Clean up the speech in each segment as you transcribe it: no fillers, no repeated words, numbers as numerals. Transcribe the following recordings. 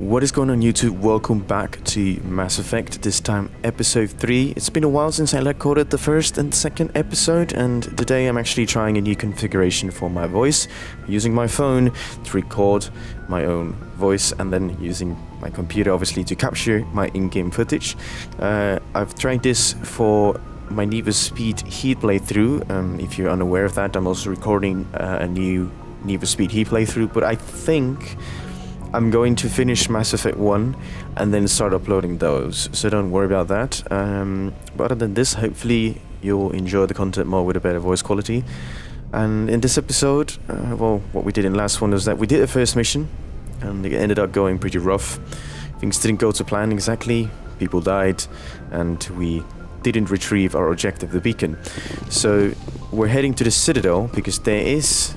What is going on, YouTube? Welcome back to Mass Effect, this time episode 3. It's been a while since I recorded the first and second episode, and today I'm actually trying a new configuration for my voice, using my phone to record my own voice and then using my computer obviously to capture my in-game footage. I've tried this for my Need for Speed Heat playthrough. If you're unaware of that, I'm also recording a new Need for Speed Heat playthrough, but I think I'm going to finish Mass Effect 1 and then start uploading those, so don't worry about that. But other than this, hopefully you'll enjoy the content more with a better voice quality. And in this episode, well, what we did in the last one was that we did the first mission, and it ended up going pretty rough. Things didn't go to plan exactly, people died, and we didn't retrieve our objective, the beacon. So we're heading to the Citadel, because there is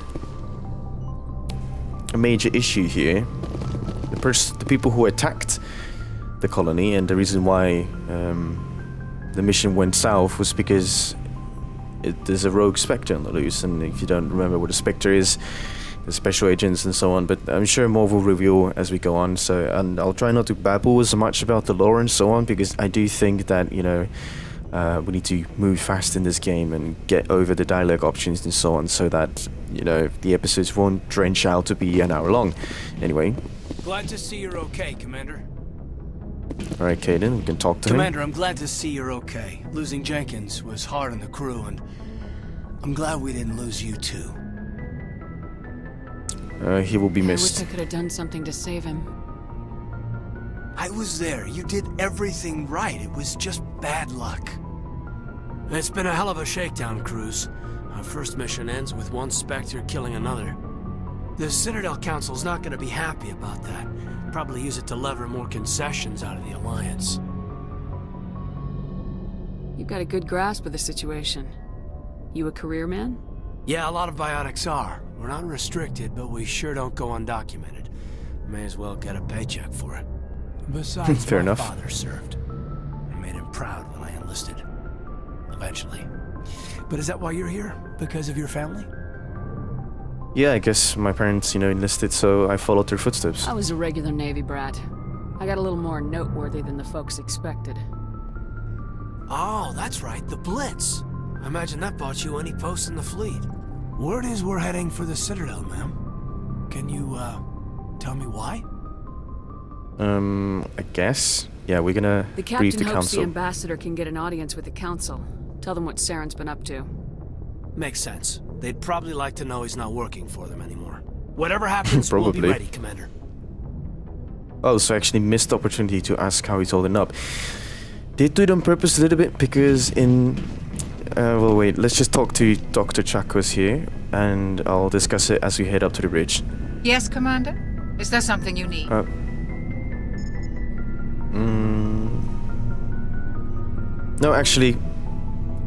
a major issue here. The people who attacked the colony, and the reason why the mission went south was because there's a rogue spectre on the loose, and if you don't remember what a spectre is, the special agents and so on, but I'm sure more will reveal as we go on. So, and I'll try not to babble as much about the lore and so on, because I do think that, you know, we need to move fast in this game and get over the dialogue options and so on, so that, you know, the episodes won't drench out to be an hour long. Anyway. Glad to see you're okay, Commander. Alright, Caden, we can talk to Commander, him. I'm glad to see you're okay. Losing Jenkins was hard on the crew, and I'm glad we didn't lose you too. He will be missed. I wish I could have done something to save him. I was there. You did everything right. It was just bad luck. It's been a hell of a shakedown cruise. Our first mission ends with one Spectre killing another. The Citadel Council's not going to be happy about that. Probably use it to lever more concessions out of the Alliance. You've got a good grasp of the situation. You a career man? Yeah, a lot of biotics are. We're not restricted, but we sure don't go undocumented. May as well get a paycheck for it. Besides, Fair my enough. father served. I made him proud when I enlisted. Eventually. But is that why you're here? Because of your family? Yeah, I guess my parents, you know, enlisted, so I followed their footsteps. I was a regular Navy brat. I got a little more noteworthy than the folks expected. Oh, that's right, the Blitz. I imagine that bought you any post in the fleet. Word is we're heading for the Citadel, ma'am. Can you, tell me why? I guess. Yeah, we're gonna The brief captain the hopes council. the ambassador can get an audience with the council. Tell them what Saren's been up to. Makes sense. They'd probably like to know he's not working for them anymore. Whatever happens, we'll be Probably. ready, Commander. Oh, so I actually missed the opportunity to ask how he's holding up. Did do it on purpose a little bit, because in... well, wait, let's just talk to Dr. Chakos here, and I'll discuss it as we head up to the bridge. Yes, Commander? Is there something you need? No, actually,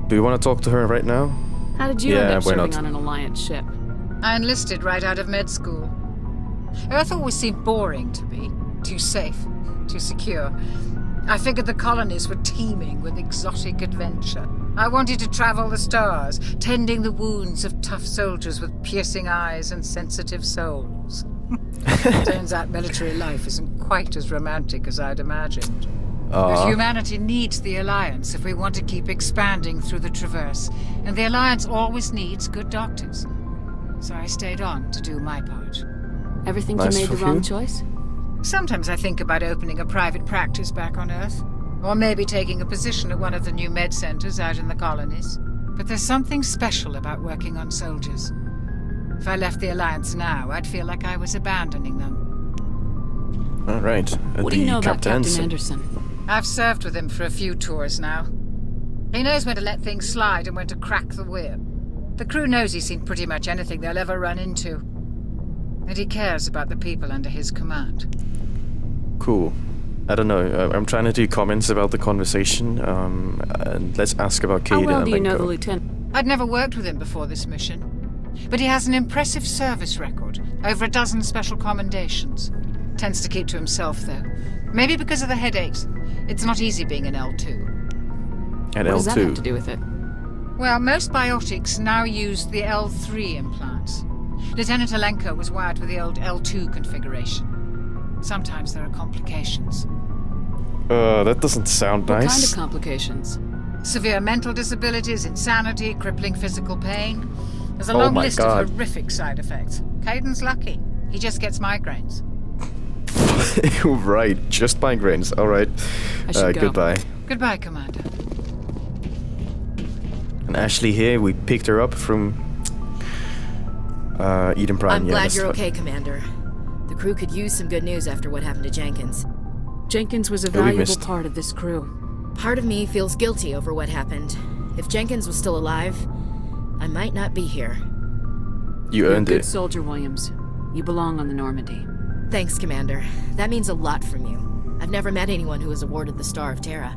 do you want to talk to her right now? How did you Yeah, end up why serving not? on an Alliance ship? I enlisted right out of med school. Earth always seemed boring to me. Too safe, too secure. I figured the colonies were teeming with exotic adventure. I wanted to travel the stars, tending the wounds of tough soldiers with piercing eyes and sensitive souls. Turns out military life isn't quite as romantic as I'd imagined. But humanity needs the Alliance if we want to keep expanding through the Traverse, and the Alliance always needs good doctors. So I stayed on to do my part. Ever think Nice you made the of wrong you. choice? Sometimes I think about opening a private practice back on Earth, or maybe taking a position at one of the new med centers out in the colonies. But there's something special about working on soldiers. If I left the Alliance now, I'd feel like I was abandoning them. All right. What do you know about Captain Anson. Anderson? I've served with him for a few tours now. He knows when to let things slide and when to crack the whip. The crew knows he's seen pretty much anything they'll ever run into. And he cares about the people under his command. Cool. I don't know. I'm trying to do comments about the conversation. And let's ask about Caden. How well and do you then know go. the lieutenant? I'd never worked with him before this mission. But he has an impressive service record, over a dozen special commendations. Tends to keep to himself, though. Maybe because of the headaches. It's not easy being an L2. And What does that have L2. to do with it? Well, most biotics now use the L3 implants. Lieutenant Alenko was wired with the old L2 configuration. Sometimes there are complications. That doesn't sound What kind nice. of complications? Severe mental disabilities, insanity, crippling physical pain. There's a Oh long my list God. of horrific side effects. Caden's lucky. He just gets migraines. Right, just migraines. All right. I should go. Goodbye. Goodbye, Commander. And Ashley here, we picked her up from Eden Prime. I'm Yeah, glad that's you're what- okay, Commander. The crew could use some good news after what happened to Jenkins. Jenkins was a He'll be valuable missed. part of this crew. Part of me feels guilty over what happened. If Jenkins was still alive, I might not be here. You You're a earned good it. soldier, Williams. You belong on the Normandy. Thanks, Commander. That means a lot from you. I've never met anyone who was awarded the Star of Terra.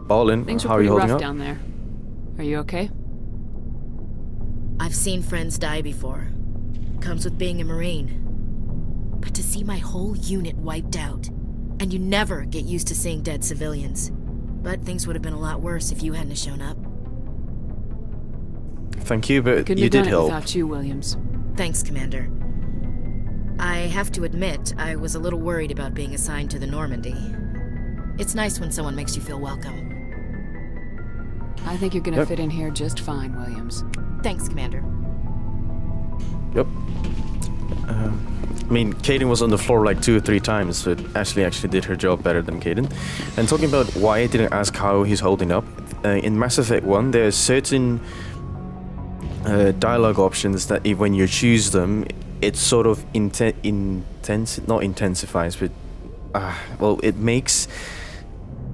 Ballin, Things were how are you pretty holding rough up? down there. Are you okay? I've seen friends die before. Comes with being a Marine. But to see my whole unit wiped out, and you never get used to seeing dead civilians. But things would have been a lot worse if you hadn't shown up. Thank you, but Couldn't you have did done it help. without you, Williams. Thanks, Commander. I have to admit, I was a little worried about being assigned to the Normandy. It's nice when someone makes you feel welcome. I think you're gonna Yep. fit in here just fine, Williams. Thanks, Commander. Yep. I mean, Caden was on the floor like 2 or 3 times, but Ashley actually did her job better than Caden. And talking about why I didn't ask how he's holding up, in Mass Effect 1, there's certain dialogue options that when you choose them, it sort of not intensifies, but well, it makes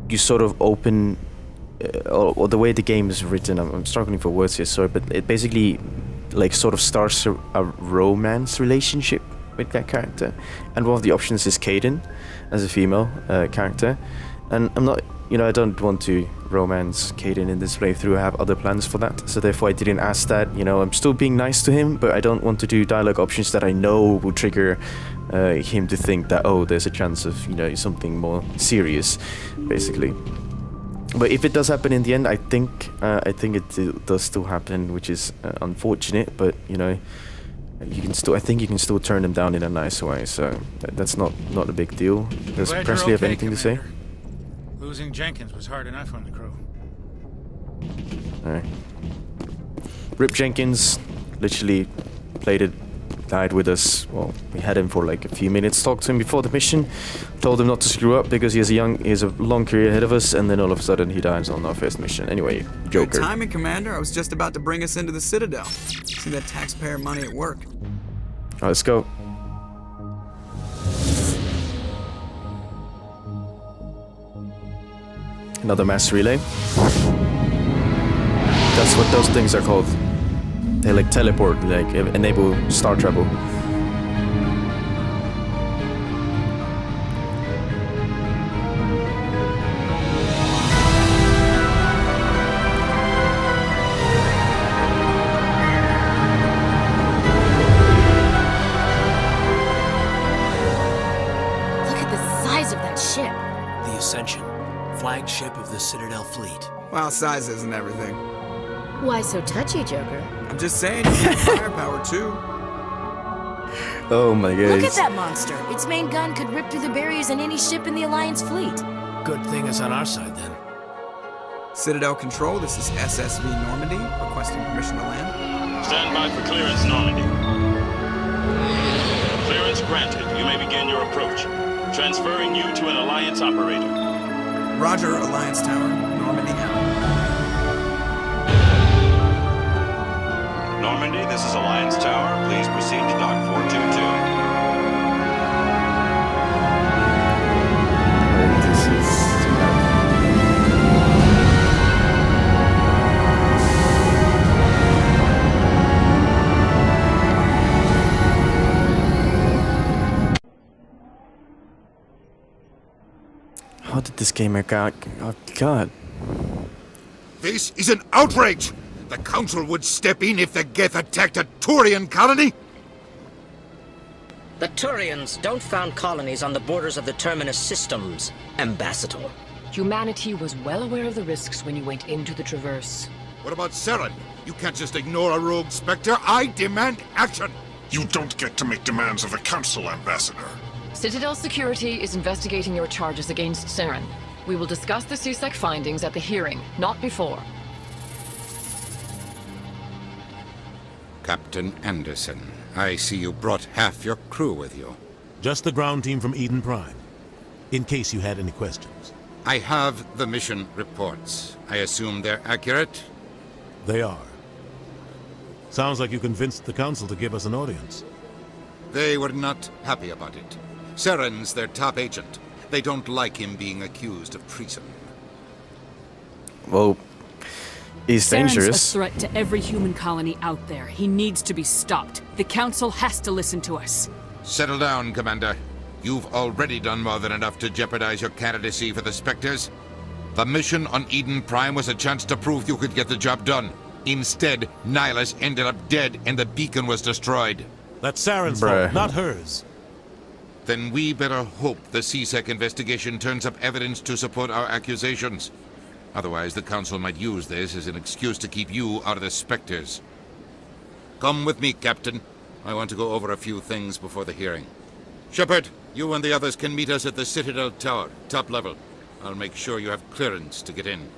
you sort of open, or the way the game is written, I'm struggling for words here, sorry, but it basically like sort of starts a romance relationship with that character, and one of the options is Caden as a female character, and I'm not, I don't want to romance Caden in this playthrough. I have other plans for that, so therefore I didn't ask that. I'm still being nice to him, but I don't want to do dialogue options that I know will trigger him to think that, oh, there's a chance of something more serious, basically. But if it does happen in the end, I think it does still happen, which is unfortunate. But you can still, I think you can still turn them down in a nice way. So that's not a big deal. Does Glad Presley you're have okay, anything to say? Commander. Losing Jenkins was hard enough on the crew. Alright. Rip Jenkins literally died with us. Well, we had him for like a few minutes, talked to him before the mission, told him not to screw up because he has a long career ahead of us, and then all of a sudden he dies on our first mission. Anyway, Good Joker. timing, Commander. I was just about to bring us into the Citadel. See that taxpayer money at work. Alright, let's go. Another mass relay. That's what those things are called. They like teleport, like enable star travel. Look at the size of that ship. The Ascension, flagship of the Citadel fleet. Well, size isn't everything. Why so touchy, Joker? I'm just saying, you need firepower too. Oh my god. Look at that monster. Its main gun could rip through the barriers in any ship in the Alliance fleet. Good thing it's on our side then. Citadel Control, this is SSV Normandy, requesting permission to land. Stand by for clearance, Normandy. Clearance granted. You may begin your approach. Transferring you to an Alliance operator. Roger, Alliance Tower, Normandy out. Normandy, this is Alliance Tower. Please proceed to Dock 422. This is how did this game work out? Oh god. This is an outrage! The Council would step in if the Geth attacked a Turian colony! The Turians don't found colonies on the borders of the Terminus systems, Ambassador. Humanity was well aware of the risks when you went into the Traverse. What about Saren? You can't just ignore a rogue Spectre. I demand action! You don't get to make demands of the Council, Ambassador. Citadel Security is investigating your charges against Saren. We will discuss the CSEC findings at the hearing, not before. Captain Anderson, I see you brought half your crew with you. Just the ground team from Eden Prime, in case you had any questions. I have the mission reports. I assume they're accurate? They are. Sounds like you convinced the Council to give us an audience. They were not happy about it. Saren's their top agent. They don't like him being accused of treason. Well, he's dangerous. Saren's a threat to every human colony out there. He needs to be stopped. The Council has to listen to us. Settle down, Commander. You've already done more than enough to jeopardize your candidacy for the Spectres. The mission on Eden Prime was a chance to prove you could get the job done. Instead, Nihilus ended up dead and the beacon was destroyed. That's Saren's fault, not hers. Then we better hope the CSEC investigation turns up evidence to support our accusations. Otherwise, the Council might use this as an excuse to keep you out of the Spectres. Come with me, Captain. I want to go over a few things before the hearing. Shepard, you and the others can meet us at the Citadel Tower, top level. I'll make sure you have clearance to get in.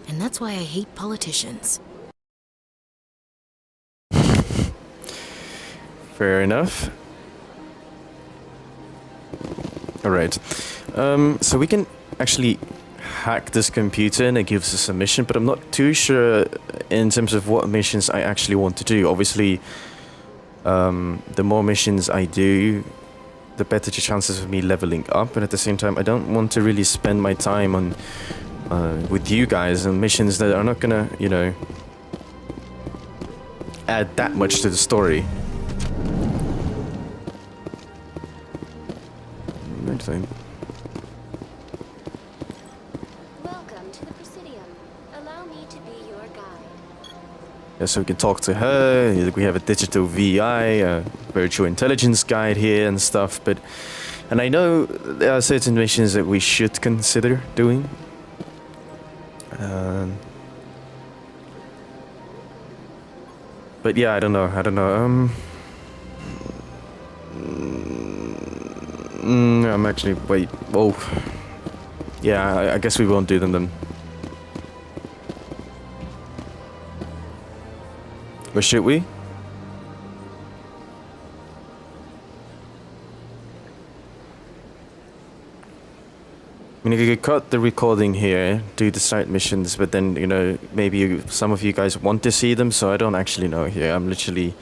And that's why I hate politicians. Fair enough. Alright. So we can actually hack this computer and it gives us a mission, but I'm not too sure in terms of what missions I actually want to do. Obviously, the more missions I do, the better the chances of me leveling up, but at the same time, I don't want to really spend my time on with you guys on missions that are not gonna, you know, add that much to the story. Welcome to the Presidium. Allow me to be your guide. Yeah, so we can talk to her. We have a digital VI, a virtual intelligence guide here and stuff. And I know there are certain missions that we should consider doing. But yeah, I don't know. I'm actually, wait, whoa. Yeah, I guess we won't do them then. Or should we? I mean, you could cut the recording here, do the side missions, but then, you know, maybe some of you guys want to see them, so I don't actually know here. I'm literally,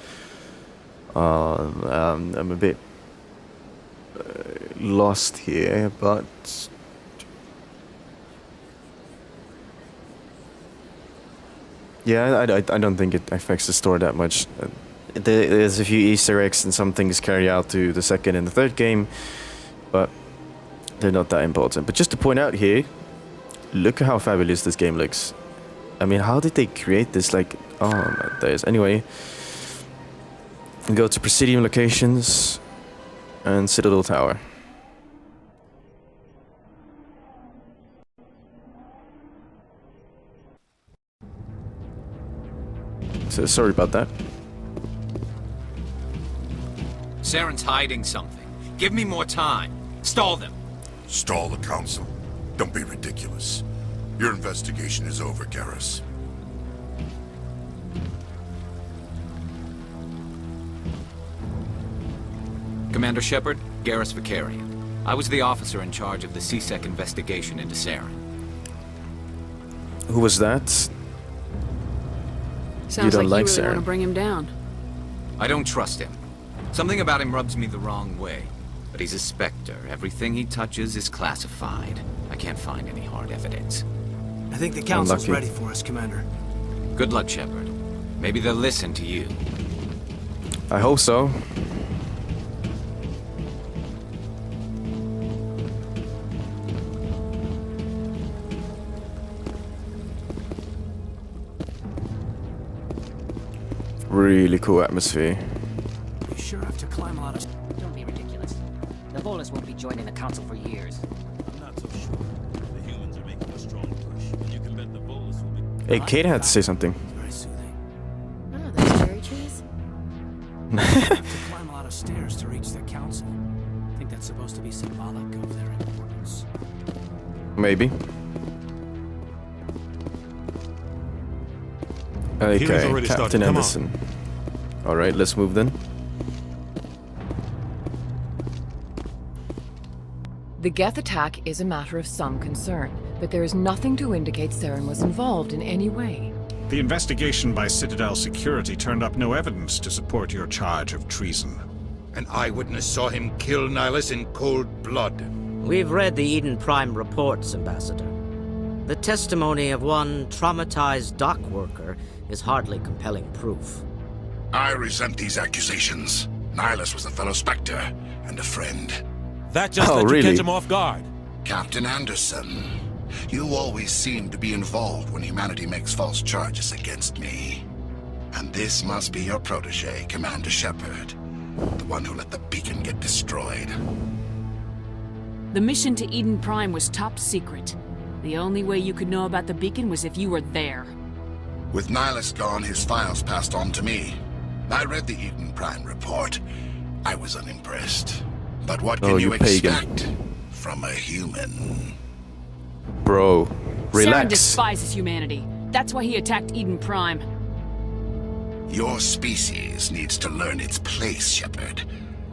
I'm a bit lost here, but yeah, I don't think it affects the story that much. There's a few Easter eggs and some things carry out to the second and the third game, but they're not that important. But just to point out here, look at how fabulous this game looks. I mean, how did they create this? Like, oh my days. Anyway, go to Presidium locations and Citadel Tower. So sorry about that. Saren's hiding something. Give me more time. Stall them. Stall the Council. Don't be ridiculous. Your investigation is over, Garrus. Commander Shepard, Garrus Vicarian. I was the officer in charge of the CSEC investigation into Saren. Who was that? Sounds you don't like like you really Saren. want to bring him down. I don't trust him. Something about him rubs me the wrong way. But he's a Spectre. Everything he touches is classified. I can't find any hard evidence. I think the Council's Unlucky. ready for us, Commander. Good luck, Shepard. Maybe they'll listen to you. I hope so. Really cool atmosphere. We sure have to climb a lot of... Don't be ridiculous. The Volus won't be joining the Council for years. I'm not so sure. The humans are making a strong push, and you can bet the Volus will be... Hey, Kate had to say something. Very soothing. Oh, that's that's supposed to be symbolic of their importance. Maybe. Okay, Captain Anderson. Alright, let's move then. The Geth attack is a matter of some concern, but there is nothing to indicate Saren was involved in any way. The investigation by Citadel security turned up no evidence to support your charge of treason. An eyewitness saw him kill Nihilus in cold blood. We've read the Eden Prime reports, Ambassador. The testimony of one traumatized dock worker is hardly compelling proof. I resent these accusations. Nihilus was a fellow Spectre and a friend. That just let you catch him off guard. Captain Anderson, you always seem to be involved when humanity makes false charges against me. And this must be your protege, Commander Shepard, the one who let the beacon get destroyed. The mission to Eden Prime was top secret. The only way you could know about the beacon was if you were there. With Nihilus gone, his files passed on to me. I read the Eden Prime report. I was unimpressed. But what can you expect from a human? Bro, relax. Saren despises humanity. That's why he attacked Eden Prime. Your species needs to learn its place, Shepard.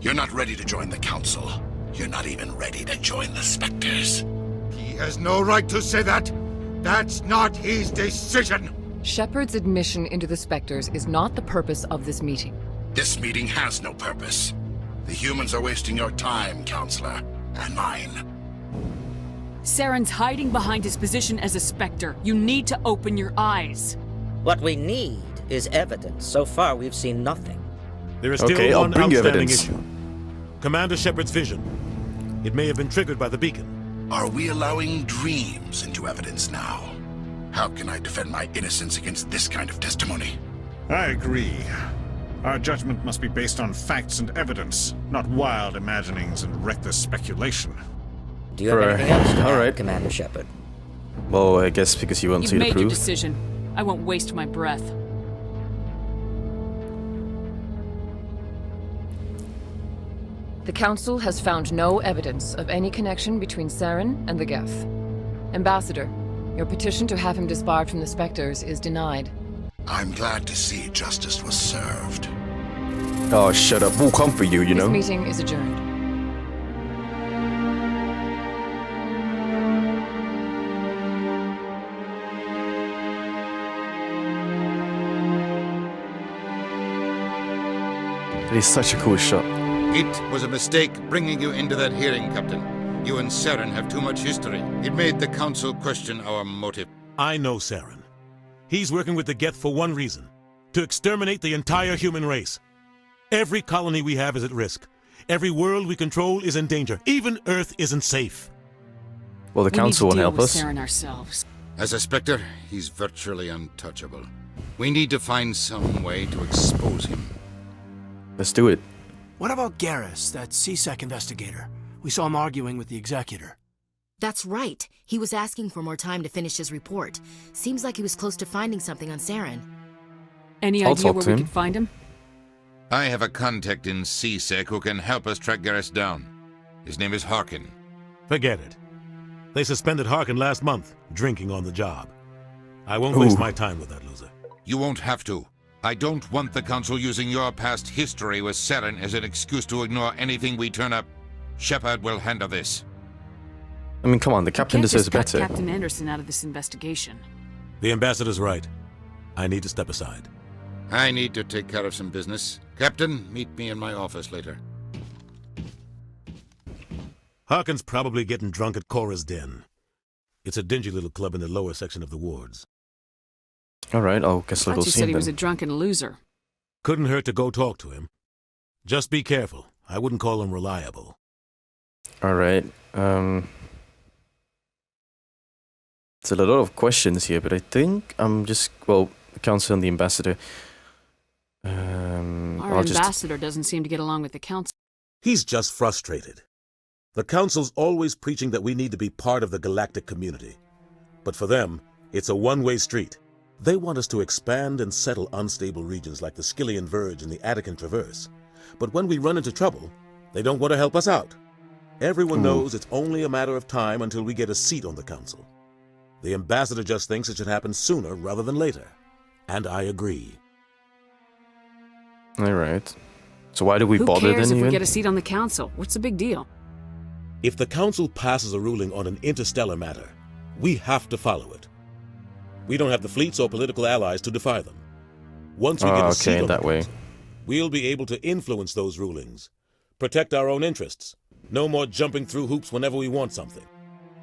You're not ready to join the Council. You're not even ready to join the Spectres. He has no right to say that. That's not his decision. Shepard's admission into the Spectres is not the purpose of this meeting. This meeting has no purpose. The humans are wasting your time, Counselor, and mine. Saren's hiding behind his position as a Spectre. You need to open your eyes. What we need is evidence. So far, we've seen nothing. There is still one outstanding issue. Commander Shepard's vision. It may have been triggered by the beacon. Are we allowing dreams into evidence now? How can I defend my innocence against this kind of testimony? I agree. Our judgment must be based on facts and evidence, not wild imaginings and reckless speculation. Do you have anything else to add, Commander Shepard? Well, I guess because you want to You've prove. made your decision. I won't waste my breath. The Council has found no evidence of any connection between Saren and the Geth. Ambassador, your petition to have him disbarred from the Spectres is denied. I'm glad to see justice was served. Oh, shut up. We'll come for you, you know? This meeting is adjourned. That is such a cool shot. It was a mistake bringing you into that hearing, Captain. You and Saren have too much history. It made the Council question our motive. I know Saren. He's working with the Geth for one reason. To exterminate the entire human race. Every colony we have is at risk. Every world we control is in danger. Even Earth isn't safe. Well, the Council won't help us. Saren ourselves. As a Spectre, he's virtually untouchable. We need to find some way to expose him. Let's do it. What about Garrus, that CSEC investigator? We saw him arguing with the Executor. That's right. He was asking for more time to finish his report. Seems like he was close to finding something on Saren. Any idea where we could find him? I have a contact in CSEC who can help us track Garrus down. His name is Harkin. Forget it. They suspended Harkin last month, drinking on the job. I won't waste my time with that loser. You won't have to. I don't want the Council using your past history with Saren as an excuse to ignore anything we turn up. Shepard will handle this. I mean, come on, the Captain deserves better. Captain Anderson out of this investigation. The Ambassador's right. I need to step aside. I need to take care of some business. Captain, meet me in my office later. Harkin's probably getting drunk at Cora's Den. It's a dingy little club in the lower section of the wards. Alright, I'll guess I'll go see him. You said he was a drunken loser. Couldn't hurt to go talk to him. Just be careful. I wouldn't call him reliable. Alright, There's a lot of questions here, but I think I'm just, well, the Council and the Ambassador. Our ambassador doesn't seem to get along with the Council. He's just frustrated. The Council's always preaching that we need to be part of the galactic community. But for them, it's a one-way street. They want us to expand and settle unstable regions like the Skillian Verge and the Attican Traverse. But when we run into trouble, they don't want to help us out. Everyone knows it's only a matter of time until we get a seat on the council. The ambassador just thinks it should happen sooner rather than later. And I agree. Alright. So why do we bother then? Who cares if we get a seat on the council? What's the big deal? If the council passes a ruling on an interstellar matter, we have to follow it. We don't have the fleets or political allies to defy them. Once we get a seat on that way, we'll be able to influence those rulings, protect our own interests. No more jumping through hoops whenever we want something.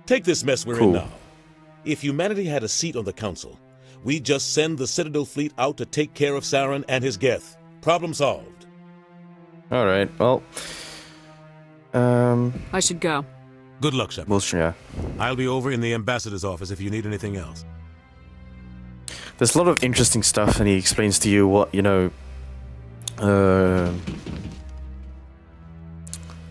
Take this mess we're in now. If humanity had a seat on the council, we'd just send the Citadel fleet out to take care of Saren and his Geth. Problem solved. Alright, well... I should go. Good luck, Shepard. Well, yeah. I'll be over in the ambassador's office if you need anything else. There's a lot of interesting stuff, and he explains to you what, you know...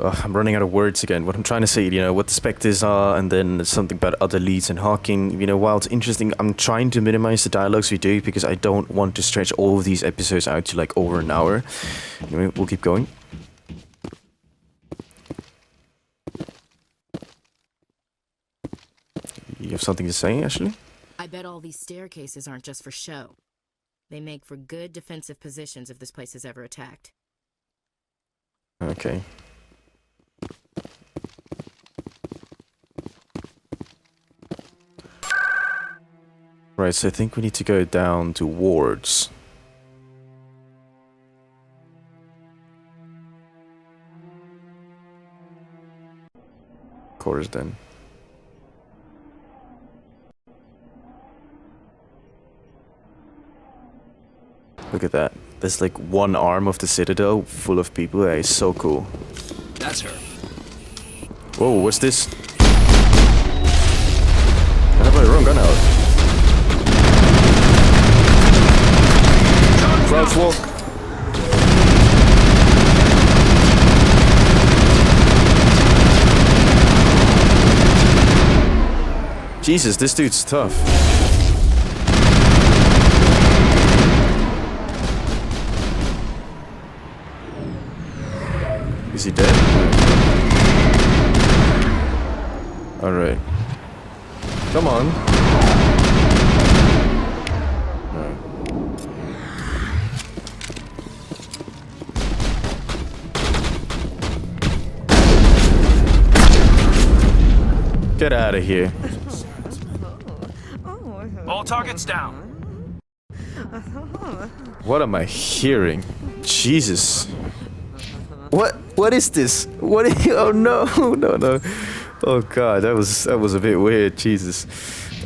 I'm running out of words again. What I'm trying to say, you know, what the spectres are, and then something about other leads and Hawking. You know, while it's interesting, I'm trying to minimize the dialogues we do because I don't want to stretch all of these episodes out to like over an hour. Anyway, we'll keep going. You have something to say, Ashley? I bet all these staircases aren't just for show. They make for good defensive positions if this place is ever attacked. Okay. Right, so I think we need to go down to wards. Of course, then. Look at that. There's like one arm of the Citadel full of people. That is so cool. That's her. Whoa, what's this? I have my wrong gun out. Crouch walk. Jesus, this dude's tough. Is he dead? Alright. Come on. No. Get out of here. All targets down. What am I hearing? Jesus. What is this? What is, oh no, no. Oh god, that was a bit weird, Jesus.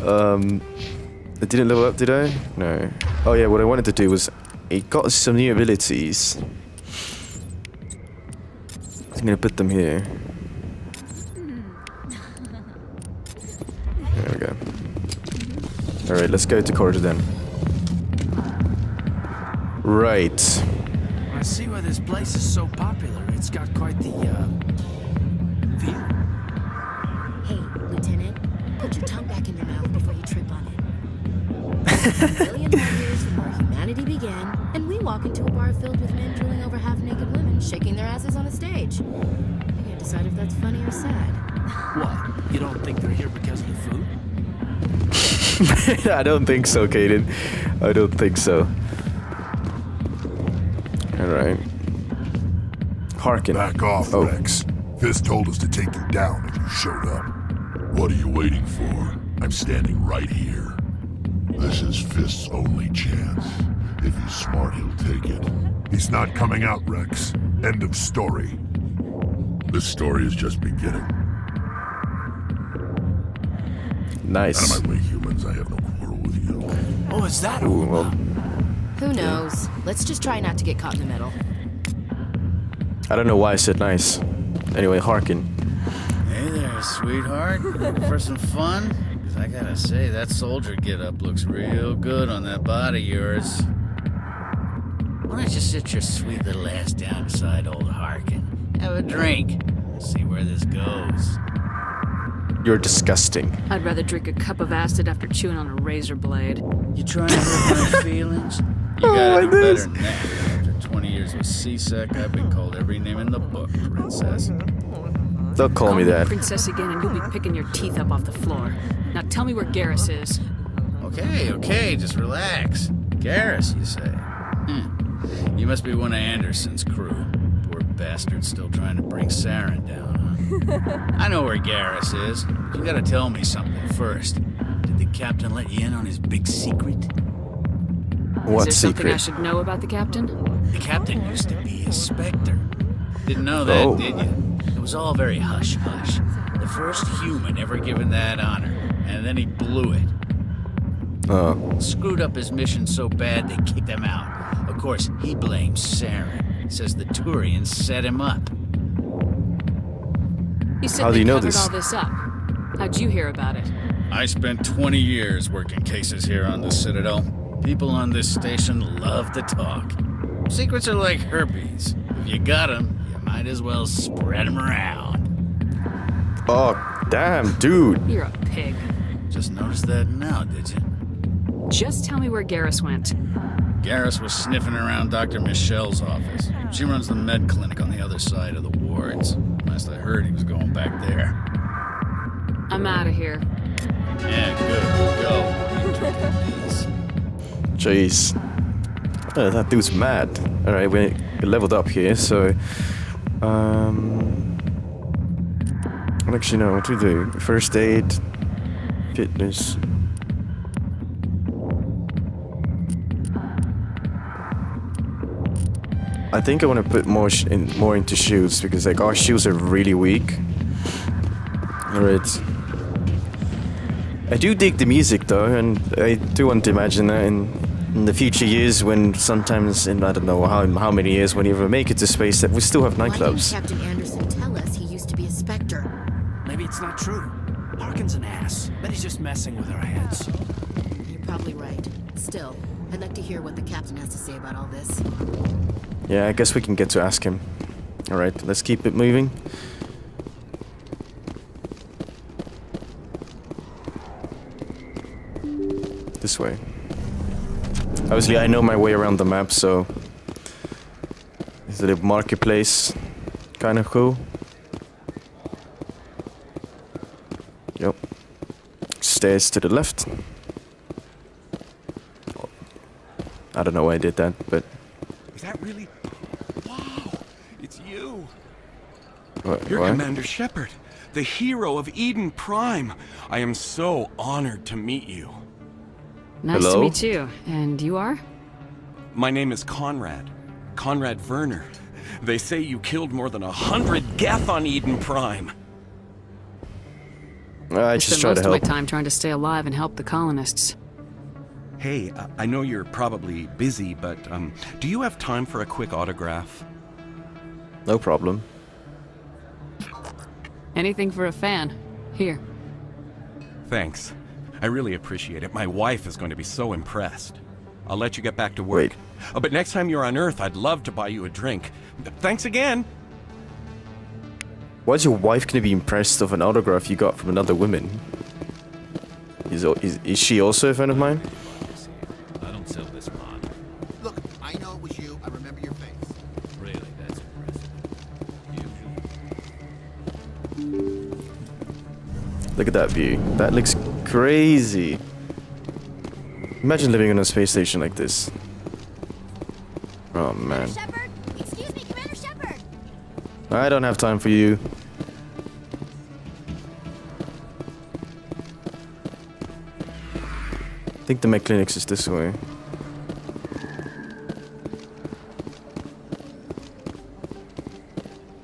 I didn't level up, did I? No. Oh yeah, what I wanted to do was it got some new abilities. I'm gonna put them here. There we go. Alright, let's go to corridor then. Right. I see why this place is so popular. It's got quite the, view. Hey, Lieutenant, put your tongue back in your mouth before you trip on it. A million years from where humanity began, and we walk into a bar filled with men drooling over half-naked women shaking their asses on a stage. I can't decide if that's funny or sad. What? You don't think they're here because of the food? I don't think so, Kaden. I don't think so. Alright. Harkin. Back off, Rex. Fist told us to take you down if you showed up. What are you waiting for? I'm standing right here. This is Fist's only chance. If he's smart, he'll take it. He's not coming out, Rex. End of story. This story is just beginning. Nice. Out of my way, humans. I have no quarrel with you. Oh, is that Ooh, well, Who knows? Let's just try not to get caught in the middle. I don't know why I said nice. Anyway, Harkin. Hey there, sweetheart. Ready for some fun? Because I gotta say, that soldier get-up looks real good on that body of yours. Why don't you sit your sweet little ass down beside old Harkin? Have a drink. See where this goes. You're disgusting. I'd rather drink a cup of acid after chewing on a razor blade. You trying to hurt my feelings? You gotta do better than that. After 20 years with C-Sec, I've been called every name in the book, princess. Don't call me that. Princess again, and you'll be picking your teeth up off the floor. Now tell me where Garrus is. Okay, just relax. Garrus, you say? You must be one of Anderson's crew. Poor bastard still trying to bring Saren down, huh? I know where Garrus is. You gotta tell me something first. Did the captain let you in on his big secret? What is there secret? Something I should know about the captain? The captain used to be a spectre. Didn't know that, did you? It was all very hush-hush. The first human ever given that honor, and then he blew it. Screwed up his mission so bad they kicked him out. Of course, he blames Saren. Says the Turians set him up. You said How do they you know covered this? all this up. How'd you hear about it? I spent 20 years working cases here on the Citadel. People on this station love to talk. Secrets are like herpes. If you got them, you might as well spread them around. Oh, damn, dude. You're a pig. Just noticed that now, did you? Just tell me where Garrus went. Garrus was sniffing around Dr. Michelle's office. She runs the med clinic on the other side of the wards. Last I heard, he was going back there. I'm out of here. Yeah, good. Go. Jeez. Oh, that dude's mad. Alright, we leveled up here, so... Actually, no, what do we do? First aid... Fitness... I think I want to put more into shields, because like our shields are really weak. Alright. I do dig the music though, and I do want to imagine that in the future years when sometimes in I don't know how many years when you ever make it to space that we still have nightclubs. Why didn't Captain Anderson tell us he used to be a spectre? Maybe it's not true. Harkin's an ass. Bet he's just messing with our heads. You're probably right. Still, I'd like to hear what the captain has to say about all this. Yeah, I guess we can get to ask him. Alright, let's keep it moving. This way. Obviously, I know my way around the map, so... Is it a marketplace? Kind of cool. Yep. Stairs to the left. I don't know why I did that, but... Is that really? Wow, it's you. You're Commander Shepard, the hero of Eden Prime. I am so honored to meet you. Nice to meet you. And you are? My name is Conrad. Conrad Werner. They say you killed more than 100 Geth on Eden Prime. I just try to help. Most of my time trying to stay alive and help the colonists. Hey, I know you're probably busy, but do you have time for a quick autograph? No problem. Anything for a fan. Here. Thanks. I really appreciate it. My wife is going to be so impressed. I'll let you get back to work. Wait. But next time you're on Earth, I'd love to buy you a drink. Thanks again. Why's your wife gonna be impressed of an autograph you got from another woman? Is she also a friend of mine? I don't sell this mod. Look, I know it was you. I remember your face. Really, that's impressive. Look at that view. That looks crazy. Imagine living on a space station like this. Oh man. Shepard? Excuse me, Commander Shepard! I don't have time for you. I think the med clinics is this way.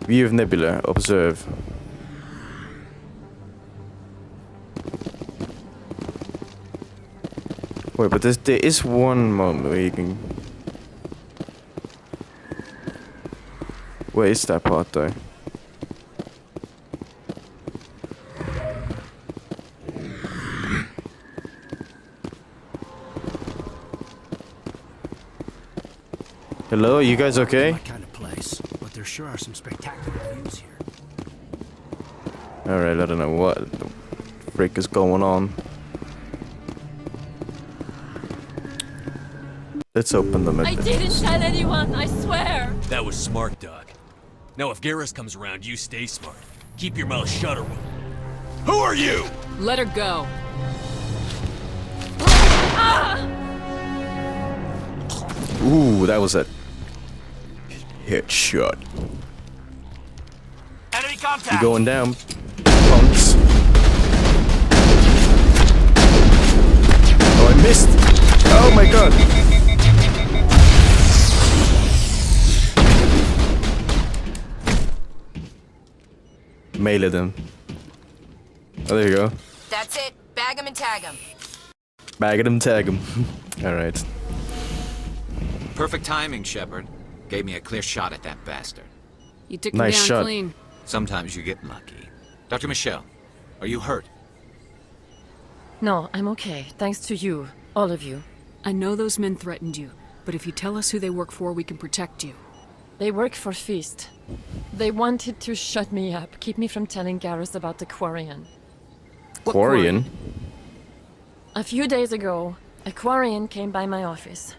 View of nebula. Observe. Wait, but there is one moment where you can... Where is that part though? Hello, are you guys okay? My kind of place, but there sure are some spectacular views here. Alright, I don't know what the frick is going on. Let's open the I didn't tell anyone, I swear! That was smart, Doc. Now if Garrus comes around, you stay smart. Keep your mouth shut or Who are you? Let her go. Ooh, that was a headshot. Enemy contact! You going down, punks. Oh, I missed! Oh my god! Melee them. Oh, there you go. That's it. Bag him and tag him. Bag them, tag them. Alright. Perfect timing, Shepard. Gave me a clear shot at that bastard. You took Nice him down shot. clean. Sometimes you get lucky. Dr. Michelle, are you hurt? No, I'm okay. Thanks to you. All of you. I know those men threatened you, but if you tell us who they work for, we can protect you. They work for Feast. They wanted to shut me up, keep me from telling Garrus about the Quarian. Quarian? A few days ago, a Quarian came by my office.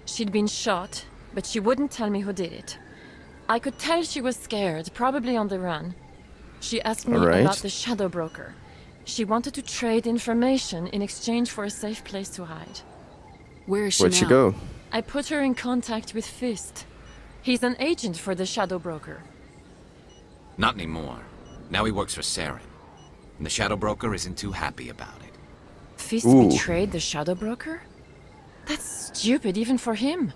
She'd been shot, but she wouldn't tell me who did it. I could tell she was scared, probably on the run. She asked me about the Shadow Broker. She wanted to trade information in exchange for a safe place to hide. Where is she Where'd now? she go? I put her in contact with Fist. He's an agent for the Shadow Broker. Not anymore. Now he works for Saren. And the Shadow Broker isn't too happy about it. Fist betrayed the Shadow Broker? That's stupid even for him.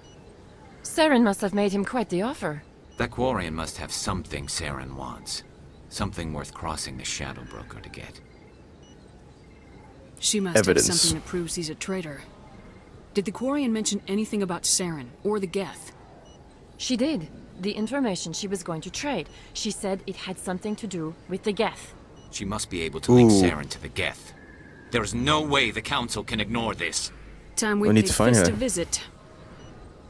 Saren must have made him quite the offer. That Quarian must have something Saren wants. Something worth crossing the Shadow Broker to get. She must have something that proves he's a traitor. Did the Quarian mention anything about Saren or the Geth? She did. The information she was going to trade. She said it had something to do with the Geth. She must be able to link Saren to the Geth. There is no way the Council can ignore this. Time we need to find Fist her. a visit.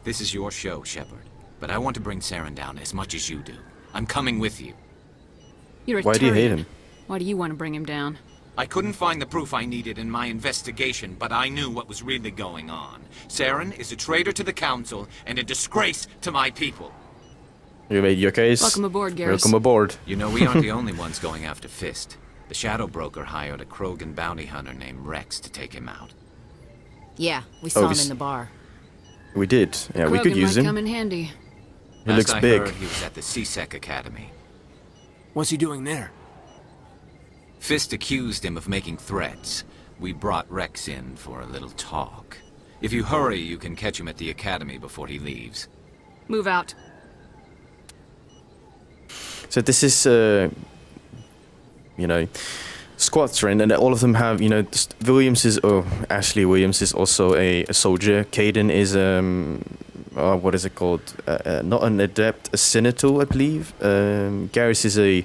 This is your show, Shepard. But I want to bring Saren down as much as you do. I'm coming with you. You're a Why do you hate Turian. him? Why do you want to bring him down? I couldn't find the proof I needed in my investigation, but I knew what was really going on. Saren is a traitor to the Council and a disgrace to my people. You made your case. Welcome aboard, Garrus. Welcome aboard. You know, we aren't the only ones going after Fist. The Shadow Broker hired a Krogan bounty hunter named Rex to take him out. Yeah, we saw him in the bar. We did. Yeah, we could Krogan use might him. come in handy. He Last looks I big. heard, he was at the CSEC Academy. What's he doing there? Fist accused him of making threats. We brought Rex in for a little talk. If you hurry, you can catch him at the Academy before he leaves. Move out. So this is, you know, Squadron, and all of them have, you know, Ashley Williams is also a soldier. Caden is, what is it called? Not an adept, a senator, I believe. Garrus is a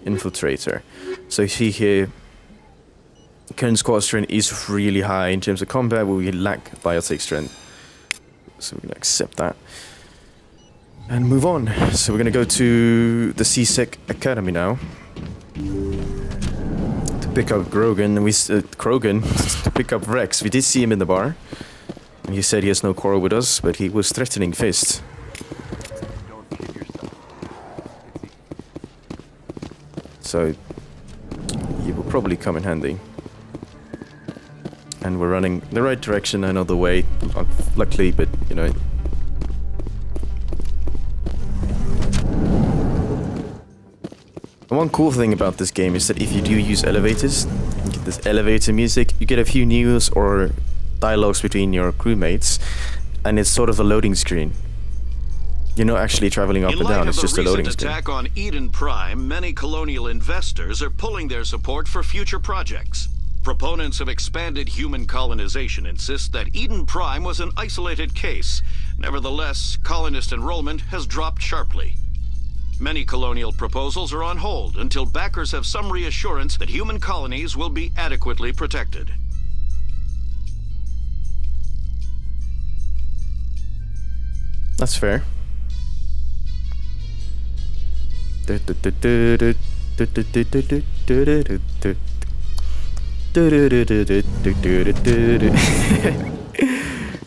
infiltrator. So you see here, current squad strength is really high in terms of combat, but we lack biotic strength. So we're going to accept that. And move on. So we're going to go to the CSEC Academy now. To pick up Krogan, to pick up Rex. We did see him in the bar. And he said he has no quarrel with us, but he was threatening Fist. So he will probably come in handy. And we're running the right direction, I know the way, luckily, but you know. One cool thing about this game is that if you do use elevators, you get this elevator music, you get a few news or dialogues between your crewmates, and it's sort of a loading screen. You're not actually traveling up and down, it's just a loading screen. In light of the recent attack on Eden Prime, many colonial investors are pulling their support for future projects. Proponents of expanded human colonization insist that Eden Prime was an isolated case. Nevertheless, colonist enrollment has dropped sharply. Many colonial proposals are on hold until backers have some reassurance that human colonies will be adequately protected. That's fair.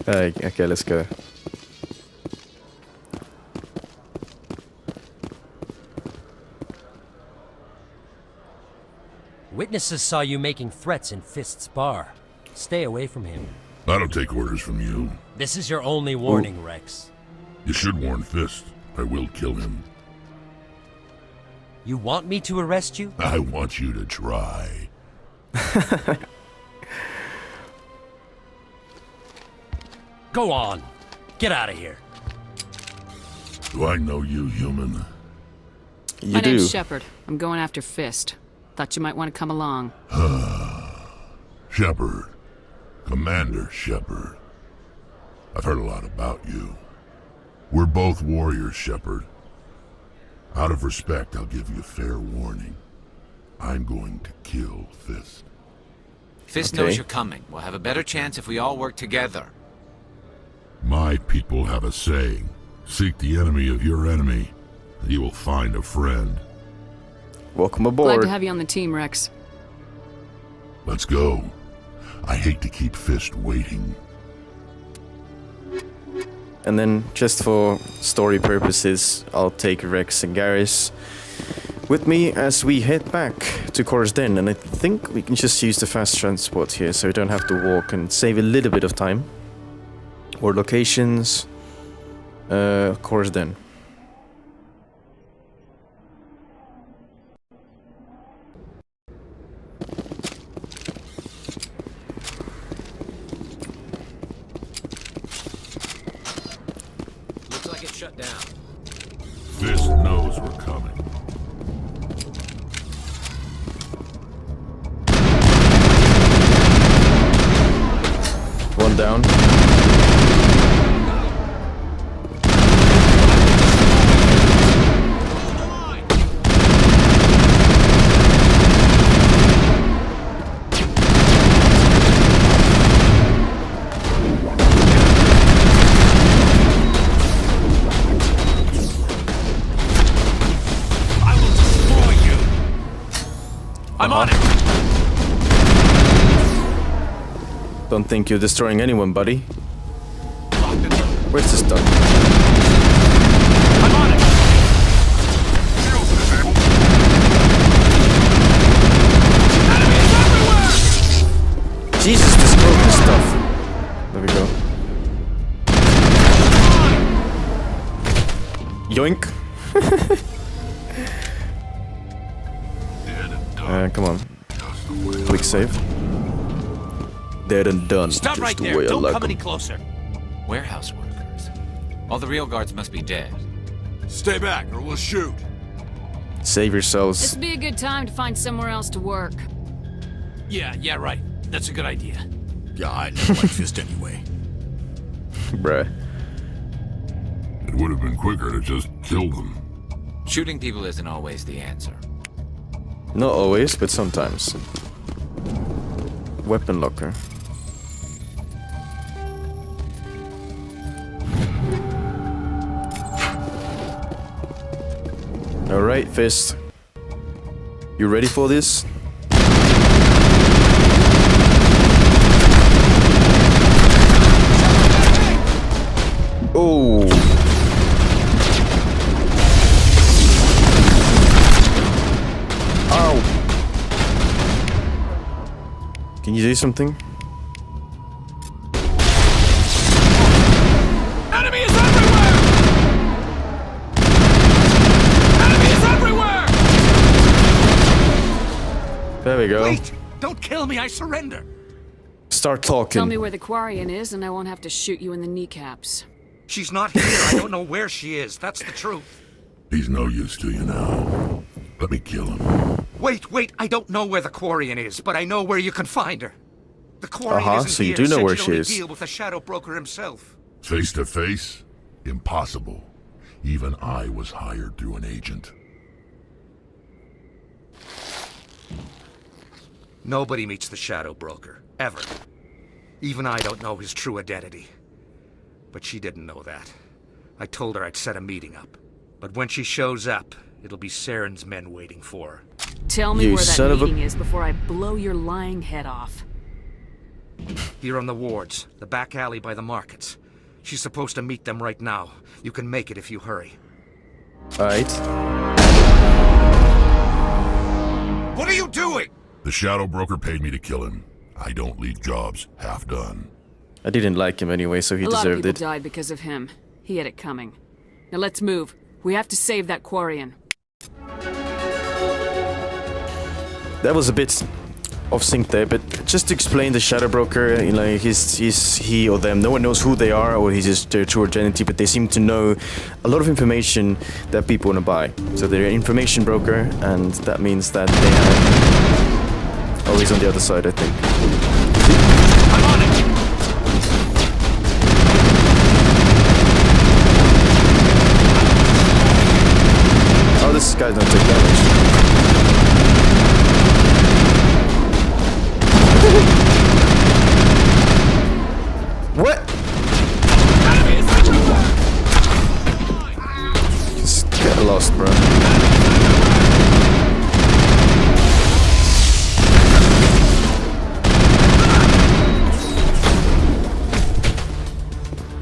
Okay, let's go. Witnesses saw you making threats in Fist's bar. Stay away from him. I don't take orders from you. This is your only warning, Rex. You should warn Fist. I will kill him. You want me to arrest you? I want you to try. Go on. Get out of here. Do I know you, human? My name's Shepard. I'm going after Fist. Thought you might want to come along. Shepard. Commander Shepard. I've heard a lot about you. We're both warriors, Shepard. Out of respect, I'll give you fair warning. I'm going to kill Fist. Fist knows you're coming. We'll have a better chance if we all work together. My people have a saying. Seek the enemy of your enemy, and you will find a friend. Welcome aboard. Glad to have you on the team, Rex. Let's go. I hate to keep Fist waiting. And then, just for story purposes, I'll take Rex and Garrus with me as we head back to Kor's Den. And I think we can just use the fast transport here, so we don't have to walk and save a little bit of time. Or locations, Kor's Den. Looks like it's shut down. Fist knows we're coming. One down. I'm on it! Don't think you're destroying anyone, buddy. Where's this done? I'm on it! Enemies everywhere! Jesus, this broken stuff. There we go. Yoink. Come on. Quick save. Dead and done. Stop just right the there. way I Don't like come 'em. any closer. Warehouse workers. All the real guards must be dead. Stay back or we'll shoot. Save yourselves. This would be a good time to find somewhere else to work. Yeah, right. That's a good idea. Yeah, I never liked Fist anyway. Bruh. It would have been quicker to just kill them. Shooting people isn't always the answer. Not always, but sometimes. Weapon locker. Alright, Fist. You ready for this? Oh! Ow! Can you do something? Enemy is everywhere! Enemy is everywhere! There we go. Wait! Don't kill me, I surrender! Start talking. Tell me where the Quarian is and I won't have to shoot you in the kneecaps. She's not here. I don't know where she is. That's the truth. He's no use to you now. Let me kill him. Wait. I don't know where the Quarian is, but I know where you can find her. The Quarian isn't so you here. do know Said where she'd she only is. deal with the Shadow Broker himself. Face to face? Impossible. Even I was hired through an agent. Nobody meets the Shadow Broker. Ever. Even I don't know his true identity. But she didn't know that. I told her I'd set a meeting up. But when she shows up, it'll be Saren's men waiting for her. Tell me You where son that of a- meeting is before I blow your lying head off. Here on the wards, the back alley by the markets. She's supposed to meet them right now. You can make it if you hurry. Alright. What are you doing? The Shadow Broker paid me to kill him. I don't leave jobs half done. I didn't like him anyway, so he A lot of deserved people it. died because of him. He had it coming. Now let's move. We have to save that Quarian. That was a bit off sync there, but just to explain the Shadow Broker, you know, he's he or them. No one knows who they are or he's just their true identity, but they seem to know a lot of information that people want to buy. So they're an information broker, and that means that they have. Oh, he's on the other side, I think. I'm on it! Oh, this guy's not take damage. What? Just get lost, bro.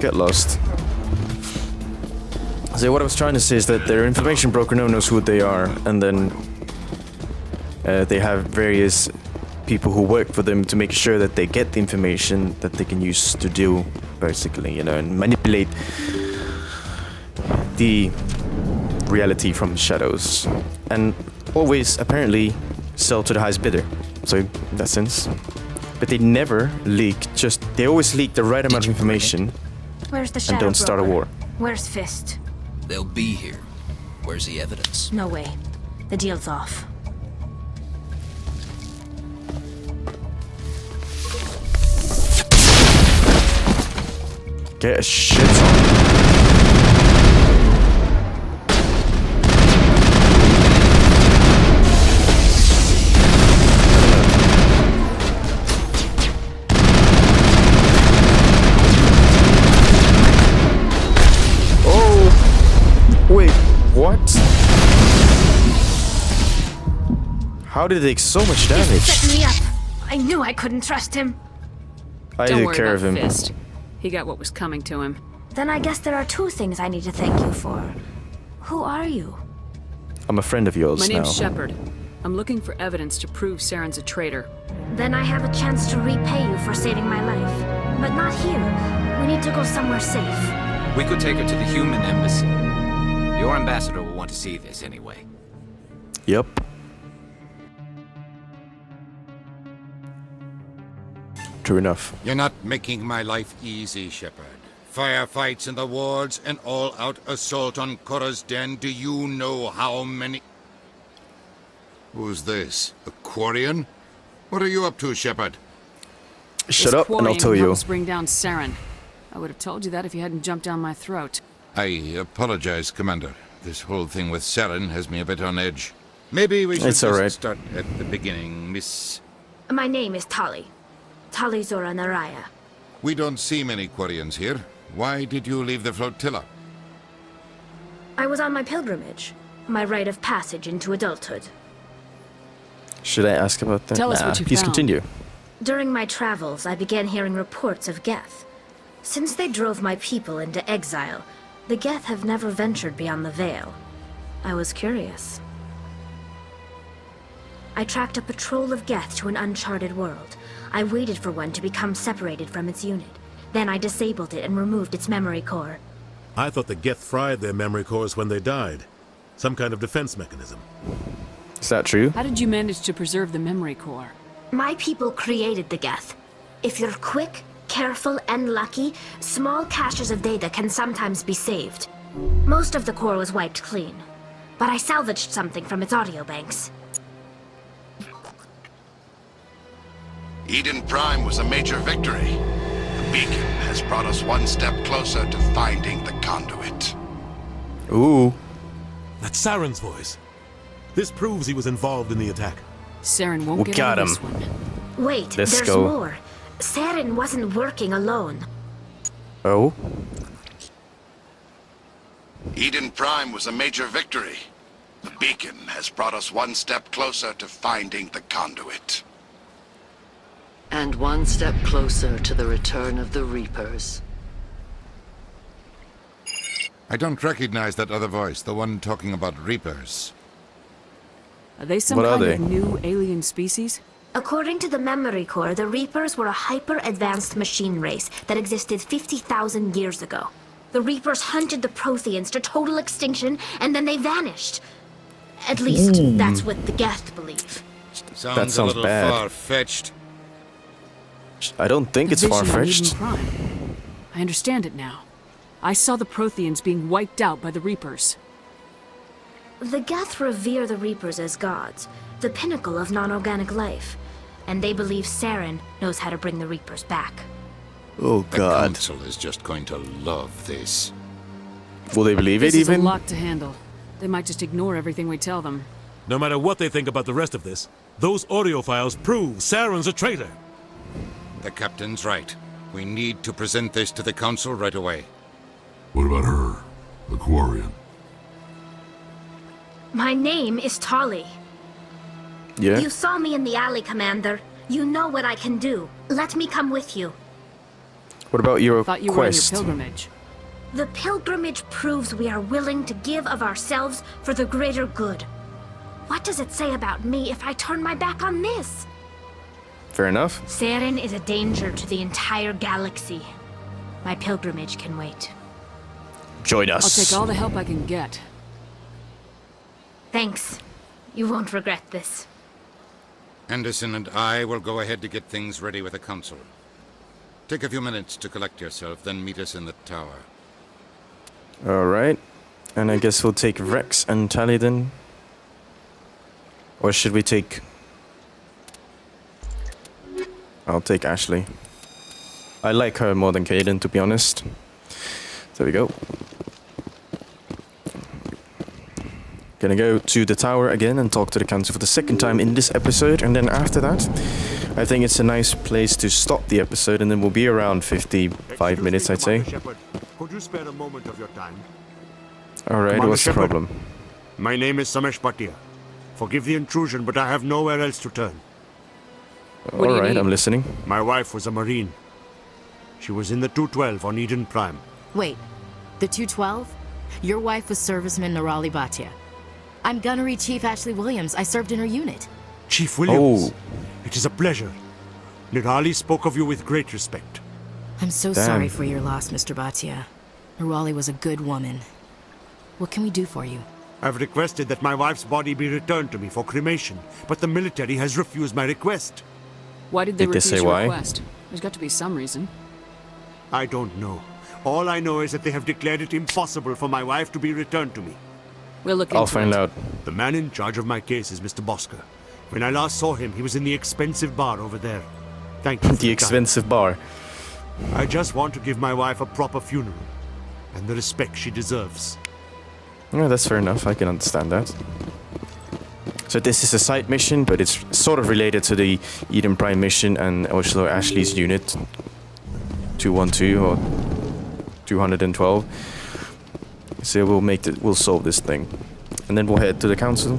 Get lost. So what I was trying to say is that their information broker, no one knows who they are, and then they have various people who work for them to make sure that they get the information that they can use to do, basically, you know, and manipulate the reality from the shadows. And always, apparently, sell to the highest bidder. So, in that sense. But they never leak, they always leak the right amount of information. Where's the and Shadow don't start a Broker? war. Where's Fist? They'll be here. Where's the evidence? No way. The deal's off. Get a shit on. Wait, what? How did they take so much damage? Set me up. I knew I couldn't trust him. I Don't took worry care about of him. Fist. He got what was coming to him. Then I guess there are two things I need to thank you for. Who are you? I'm a friend of yours My now. name's Shepard. I'm looking for evidence to prove Saren's a traitor. Then I have a chance to repay you for saving my life. But not here. We need to go somewhere safe. We could take her to the human embassy. Your ambassador will want to see this anyway. Yep. True enough. You're not making my life easy, Shepard. Firefights in the wards, an all-out assault on Korra's den. Do you know how many... Who's this? A Quarian? What are you up to, Shepard? Shut up and I'll tell you. Helps bring down Saren. I would have told you that if you hadn't jumped down my throat. I apologize, Commander. This whole thing with Saren has me a bit on edge. Maybe we should It's all right. start at the beginning, Miss... My name is Tali. Tali Zora Naraya. We don't see many Quarians here. Why did you leave the flotilla? I was on my pilgrimage. My rite of passage into adulthood. Should I ask about that? Tell us what you please found. continue. During my travels, I began hearing reports of Geth. Since they drove my people into exile, the Geth have never ventured beyond the Veil. I was curious. I tracked a patrol of Geth to an uncharted world. I waited for one to become separated from its unit. Then I disabled it and removed its memory core. I thought the Geth fried their memory cores when they died. Some kind of defense mechanism. Is that true? How did you manage to preserve the memory core? My people created the Geth. If you're quick, careful, and lucky, small caches of data can sometimes be saved. Most of the core was wiped clean, but I salvaged something from its audio banks. Eden Prime was a major victory. The beacon has brought us one step closer to finding the conduit. Ooh. That's Saren's voice. This proves he was involved in the attack. Saren won't get out of this one. Wait, Let's there's go. more. Saren wasn't working alone. Oh? Eden Prime was a major victory. The beacon has brought us one step closer to finding the conduit. And one step closer to the return of the Reapers. I don't recognize that other voice, the one talking about Reapers. Are they some What are kind they? of new alien species? According to the Memory Core, the Reapers were a hyper-advanced machine race that existed 50,000 years ago. The Reapers hunted the Protheans to total extinction, and then they vanished. At least, that's what the Geth believe. Sounds a little bad. far-fetched. I don't think it's far-fetched. I understand it now. I saw the Protheans being wiped out by the Reapers. The Geth revere the Reapers as gods, the pinnacle of non-organic life, and they believe Saren knows how to bring the Reapers back. Oh God. The Council is just going to love this. Will they believe it This is even? a lot to handle. They might just ignore everything we tell them. No matter what they think about the rest of this, those audio files prove Saren's a traitor. The Captain's right. We need to present this to the Council right away. What about her, the Quarian? My name is Tali. Yeah? You saw me in the alley, Commander. You know what I can do. Let me come with you. What about your Thought you quest? were on your pilgrimage. The pilgrimage proves we are willing to give of ourselves for the greater good. What does it say about me if I turn my back on this? Fair enough. Saren is a danger to the entire galaxy. My pilgrimage can wait. Join us. I'll take all the help I can get. Thanks. You won't regret this. Anderson and I will go ahead to get things ready with the Council. Take a few minutes to collect yourself, then meet us in the tower. Alright. And I guess we'll take Rex and Tali then. Or should we take... I'll take Ashley. I like her more than Kaden, to be honest. There we go. Gonna go to the tower again and talk to the Council for the second time in this episode, and then after that, I think it's a nice place to stop the episode, and then we'll be around 55 minutes, I'd say. Could you spare a moment of your time? Alright, what's the problem? My name is Samesh Bhatia. Forgive the intrusion, but I have nowhere else to turn. Alright, I'm listening. My wife was a Marine. She was in the 212 on Eden Prime. Wait, the 212? Your wife was serviceman Nirali Bhatia. I'm Gunnery Chief Ashley Williams. I served in her unit. Chief Williams, it is a pleasure. Nirali spoke of you with great respect. I'm so sorry for your loss, Mr. Bhatia. Nirali was a good woman. What can we do for you? I've requested that my wife's body be returned to me for cremation, but the military has refused my request. Why did they refuse your request? There's got to be some reason. I don't know. All I know is that they have declared it impossible for my wife to be returned to me. We'll look into it. I'll find out. The man in charge of my case is Mr. Bosker. When I last saw him, he was in the expensive bar over there. Thank you. The expensive bar. I just want to give my wife a proper funeral and the respect she deserves. Yeah, that's fair enough. I can understand that. So this is a side mission, but it's sort of related to the Eden Prime mission and also Ashley's unit 212 or 212. So we'll solve this thing, and then we'll head to the Council,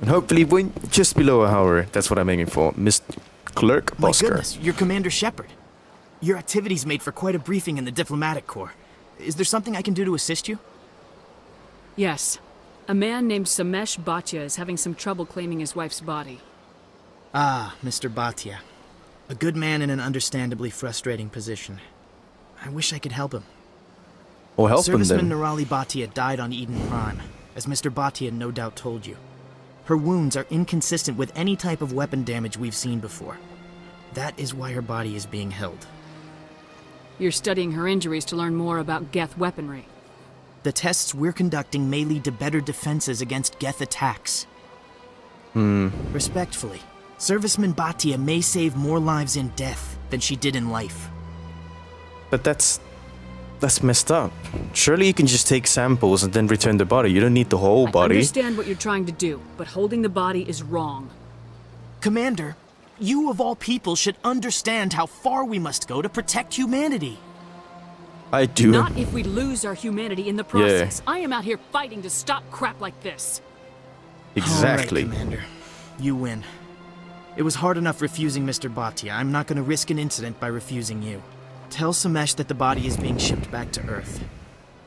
and hopefully win just below a hour. That's what I'm aiming for, Miss Clerk Bosker. My goodness, you're Commander Shepard. Your activities made for quite a briefing in the Diplomatic Corps. Is there something I can do to assist you? Yes. A man named Samesh Bhatia is having some trouble claiming his wife's body. Ah, Mr. Bhatia. A good man in an understandably frustrating position. I wish I could help him. Well, help him then. Serviceman Nirali Bhatia died on Eden Prime, as Mr. Bhatia no doubt told you. Her wounds are inconsistent with any type of weapon damage we've seen before. That is why her body is being held. You're studying her injuries to learn more about Geth weaponry. The tests we're conducting may lead to better defenses against Geth attacks. Respectfully, Serviceman Bhatia may save more lives in death than she did in life. But that's messed up. Surely you can just take samples and then return the body. You don't need the whole body. I understand what you're trying to do, but holding the body is wrong. Commander, you of all people should understand how far we must go to protect humanity. I do. Not if we lose our humanity in the process. I am out here fighting to stop crap like this. Exactly. All right, Commander. You win. It was hard enough refusing Mr. Bhatia. I'm not going to risk an incident by refusing you. Tell Samesh that the body is being shipped back to Earth.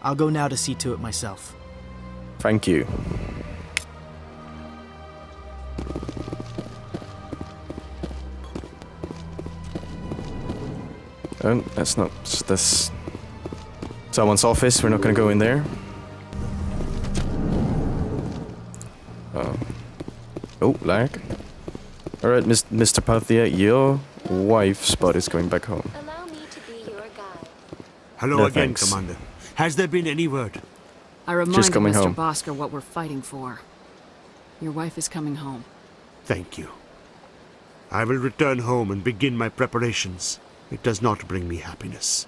I'll go now to see to it myself. Thank you. That's not... That's... someone's office. We're not gonna go in there. Oh, lag. Alright, Mr. Pathia, your wife's body is going back home. Allow me to be your guide. Hello No, again, thanks. Commander. Has there been any word? I reminded coming Mr. home. Bosker what we're fighting for. Your wife is coming home. Thank you. I will return home and begin my preparations. It does not bring me happiness,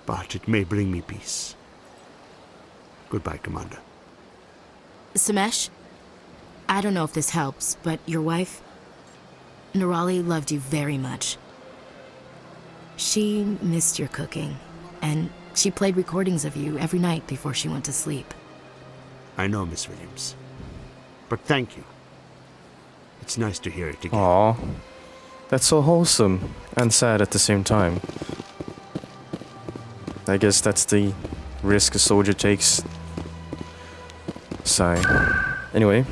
but it may bring me peace. Goodbye, Commander. Samesh, I don't know if this helps, but your wife, Nerali, loved you very much. She missed your cooking, and she played recordings of you every night before she went to sleep. I know, Miss Williams. But thank you. It's nice to hear it again. Aw. That's so wholesome and sad at the same time. I guess that's the risk a soldier takes. Sigh. Anyway.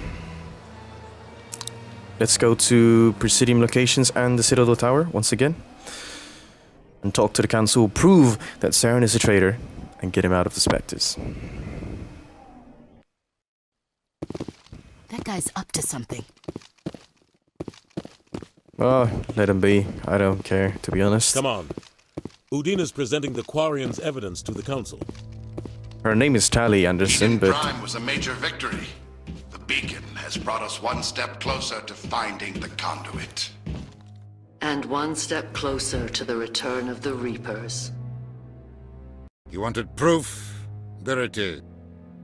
Let's go to Presidium locations and the Citadel Tower once again. And talk to the council, prove that Saren is a traitor, and get him out of the spectres. That guy's up to something. Oh, let him be. I don't care, to be honest. Come on. Udina's presenting the Quarian's evidence to the council. Her name is Tali Anderson, Eden but... Prime was a major victory. The beacon has brought us one step closer to finding the conduit. And one step closer to the return of the Reapers. You wanted proof? There it is.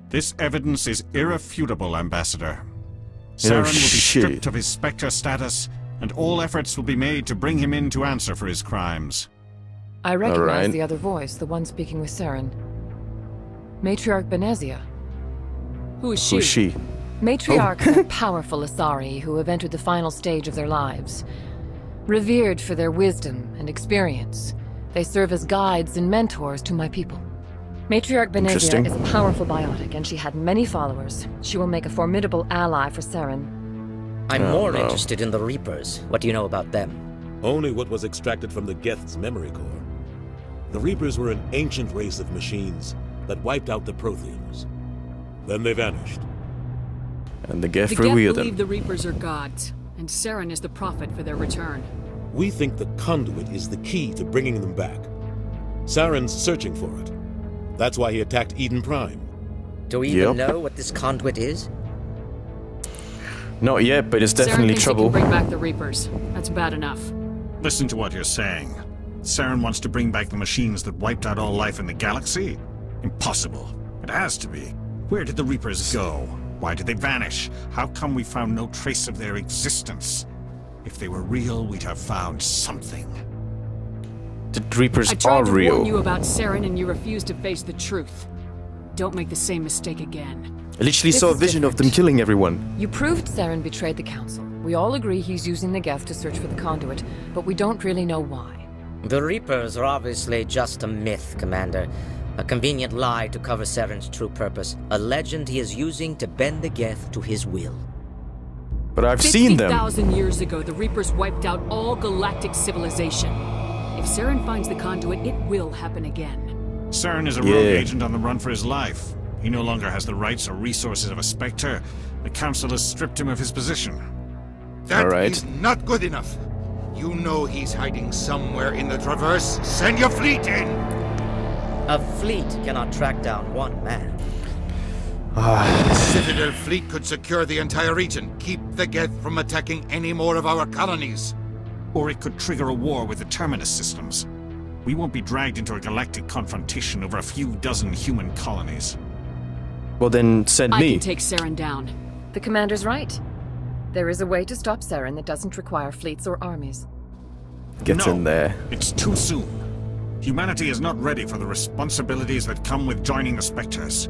This evidence is irrefutable, Ambassador. Oh, Saren will be shit. stripped of his Spectre status, and all efforts will be made to bring him in to answer for his crimes. I recognize Alright. the other voice, the one speaking with Saren. Matriarch Benezia. Who is she? Who is she? Matriarchs are powerful Asari who have entered the final stage of their lives. Revered for their wisdom and experience, they serve as guides and mentors to my people. Matriarch Benezia Interesting. is a powerful biotic, and she had many followers. She will make a formidable ally for Saren. I'm Oh, more no. interested in the Reapers. What do you know about them? Only what was extracted from the Geth's memory core. The Reapers were an ancient race of machines that wiped out the Protheans. Then they vanished. And the Geth The Geth revealed believe them. the Reapers are gods, and Saren is the prophet for their return. We think the conduit is the key to bringing them back. Saren's searching for it. That's why he attacked Eden Prime. Do we even know what this conduit is? Not yet, but it's Saren definitely thinks trouble. he can bring back the Reapers. That's bad enough. Listen to what you're saying. Saren wants to bring back the machines that wiped out all life in the galaxy? Impossible. It has to be. Where did the Reapers go? Why did they vanish? How come we found no trace of their existence? If they were real, we'd have found something. The Reapers I tried are to real. warn you about Saren, and you refused to face the truth. Don't make the same mistake again. I literally This saw a is vision of them different. killing everyone. You proved Saren betrayed the Council. We all agree he's using the Geth to search for the conduit, but we don't really know why. The Reapers are obviously just a myth, Commander. A convenient lie to cover Saren's true purpose. A legend he is using to bend the Geth to his will. But I've seen them. 50,000 years ago, the Reapers wiped out all galactic civilization. If Saren finds the conduit, it will happen again. Saren is a rogue agent on the run for his life. He no longer has the rights or resources of a Spectre. The Council has stripped him of his position. That is not good enough. You know he's hiding somewhere in the Traverse. Send your fleet in! A fleet cannot track down one man. The Citadel fleet could secure the entire region, keep the Geth from attacking any more of our colonies. Or it could trigger a war with the Terminus systems. We won't be dragged into a galactic confrontation over a few dozen human colonies. Well then, send I me. can take Saren down. The Commander's right. There is a way to stop Saren that doesn't require fleets or armies. Get in there. It's too soon. Humanity is not ready for the responsibilities that come with joining the Spectres.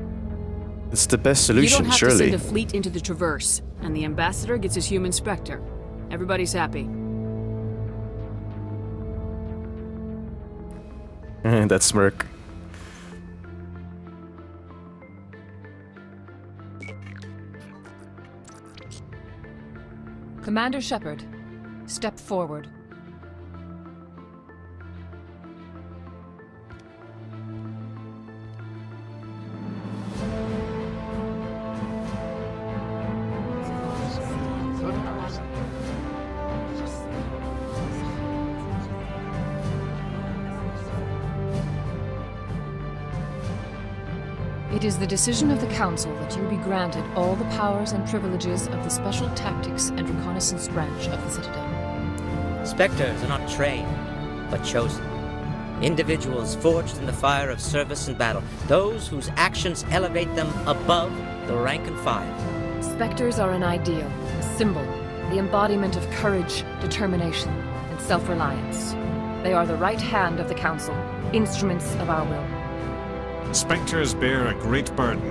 It's the best You solution, don't have surely. to send a fleet into the Traverse, and the Ambassador gets his human Spectre. Everybody's happy. That smirk. Commander Shepard, step forward. It is the decision of the Council that you be granted all the powers and privileges of the Special Tactics and Reconnaissance branch of the Citadel. Spectres are not trained, but chosen. Individuals forged in the fire of service and battle, those whose actions elevate them above the rank and file. Spectres are an ideal, a symbol, the embodiment of courage, determination, and self-reliance. They are the right hand of the Council, instruments of our will. Spectres bear a great burden.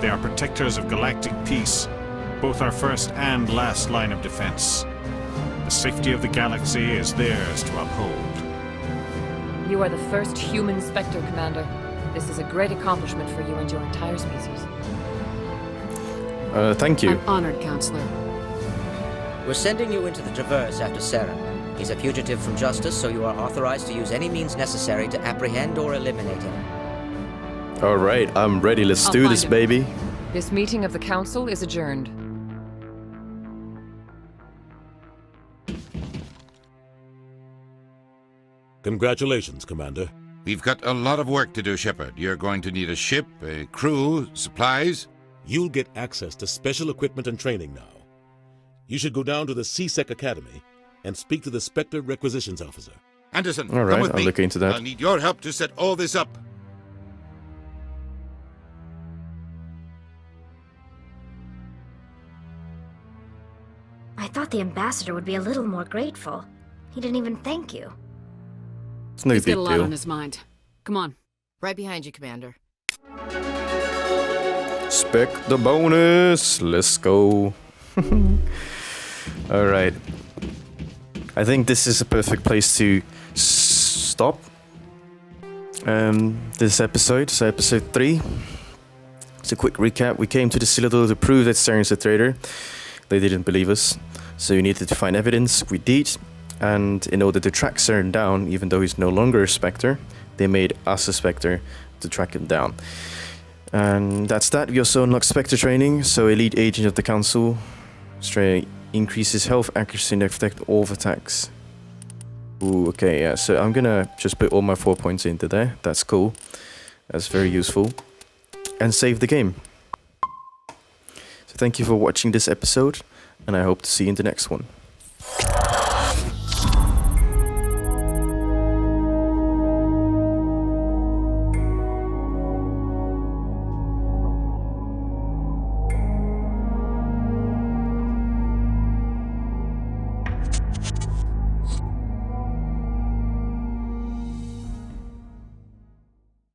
They are protectors of galactic peace, both our first and last line of defense. The safety of the galaxy is theirs to uphold. You are the first human Spectre, Commander. This is a great accomplishment for you and your entire species. Thank you. I'm honored, Counselor. We're sending you into the Traverse after Saren. He's a fugitive from justice, so you are authorized to use any means necessary to apprehend or eliminate him. Alright, I'm ready. Let's do this, baby. This meeting of the Council is adjourned. Congratulations, Commander. We've got a lot of work to do, Shepard. You're going to need a ship, a crew, supplies. You'll get access to special equipment and training now. You should go down to the CSEC Academy and speak to the Spectre Requisitions Officer. Anderson, all right, come with I'll me. look into that. I'll need your help to set all this up. I thought the ambassador would be a little more grateful. He didn't even thank you. It's no He's big got a lot deal. on his mind. Come on. Right behind you, Commander. Spec the bonus. Let's go. Alright. I think this is a perfect place to stop this episode. So episode 3. It's a quick recap. We came to the Citadel to prove that Saren's a traitor. They didn't believe us. So we needed to find evidence. We did. And in order to track Saren down, even though he's no longer a Spectre, they made us a Spectre to track him down. And that's that. We also unlocked Spectre training. So elite agent of the Council. Stray increases health, accuracy, and effect all attacks. Ooh, okay, yeah. So I'm gonna just put all my 4 points into there. That's cool. That's very useful. And save the game. So thank you for watching this episode, and I hope to see you in the next one.